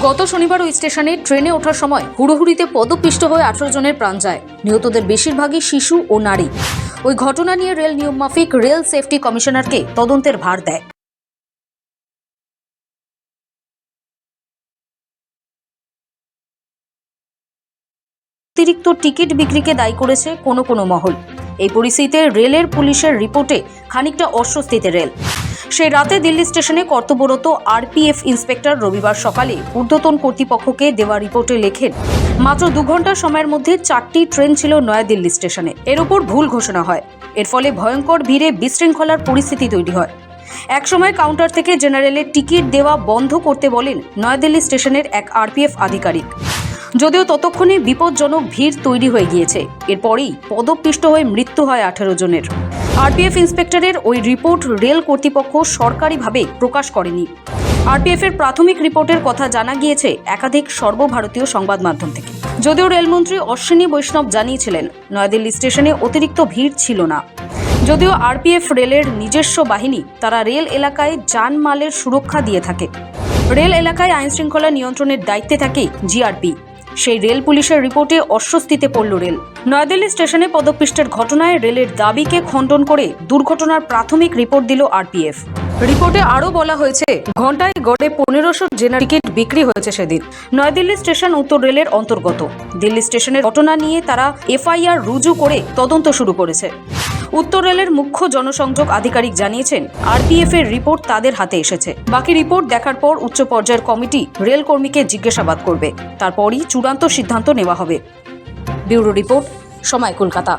গত শনিবার ওই স্টেশনে ট্রেনে ওঠার সময় হুড়োহুড়িতে পদপিষ্ট হয়ে 18 জনের প্রাণ যায়। নিহতদের বেশিরভাগই শিশু ও নারী। ওই ঘটনা নিয়ে রেল নিয়মমাফিক রেল সেফটি কমিশনারকে তদন্তের ভার দেয়। অতিরিক্ত টিকিট বিক্রিকে দায়ী করেছে কোনো মহল। এই পরিস্থিতিতে রেলের পুলিশের রিপোর্টে খানিকটা অস্বস্তিতে রেল। সেই রাতে দিল্লি স্টেশনে কর্তব্যরত আরপিএফ ইন্সপেক্টর রবিবার সকালে ঊর্ধ্বতন কর্তৃপক্ষকে দেওয়া রিপোর্টে লেখেন, মাত্র 2 ঘন্টা সময়ের মধ্যে 4টি ট্রেন ছিল নয়াদিল্লি স্টেশনে। এর উপর ভুল ঘোষণা হয়। এর ফলে ভয়ঙ্কর ভিড়ে বিশৃঙ্খলার পরিস্থিতি তৈরি হয়। একসময় কাউন্টার থেকে জেনারেলের টিকিট দেওয়া বন্ধ করতে বলেন নয়াদিল্লি স্টেশনের এক আরপিএফ আধিকারিক। যদিও ততক্ষণে বিপজ্জনক ভিড় তৈরি হয়ে গিয়েছে। এরপরেই পদপিষ্ট হয়ে মৃত্যু হয় 18 জনের। আরপিএফ ইন্সপেক্টরের ওই রিপোর্ট রেল কর্তৃপক্ষ সরকারিভাবে প্রকাশ করেনি। আরপিএফের প্রাথমিক রিপোর্টের কথা জানা গিয়েছে একাধিক সর্বভারতীয় সংবাদ মাধ্যম থেকে। যদিও রেলমন্ত্রী অশ্বিনী বৈষ্ণব জানিয়েছিলেন নয়াদিল্লি স্টেশনে অতিরিক্ত ভিড় ছিল না। যদিও আরপিএফ রেলের নিজস্ব বাহিনী, তারা রেল এলাকায় জানমালের সুরক্ষা দিয়ে থাকে। রেল এলাকায় আইনশৃঙ্খলা নিয়ন্ত্রণের দায়িত্বে থাকে জিআরপি। সেই রেল পুলিশের রিপোর্টে অস্বস্তিতে পড়ল রেল। নয়াদিল্লি স্টেশনে পদপিষ্টের ঘটনায় রেলের দাবিকে খণ্ডন করে দুর্ঘটনার প্রাথমিক রিপোর্ট দিল আরপিএফ। রিপোর্টে আরও বলা হয়েছে, ঘন্টায় গড়ে 1500 জেনারেল টিকিট বিক্রি হয়েছে সেদিন। নয়াদিল্লি স্টেশন উত্তর রেলের অন্তর্গত। দিল্লি স্টেশনের ঘটনা নিয়ে তারা এফআইআর রুজু করে তদন্ত শুরু করেছে। উত্তর রেলের মুখ্য জনসংযোগ আধিকারিক জানিয়েছেন, আরপিএফ এর রিপোর্ট তাদের হাতে এসেছে। বাকি রিপোর্ট দেখার পর উচ্চ পর্যায়ের কমিটি রেল কর্মীকে জিজ্ঞাসাবাদ করবে। তারপরই চূড়ান্ত সিদ্ধান্ত নেওয়া হবে। ব্যুরো রিপোর্ট, সময় কলকাতা।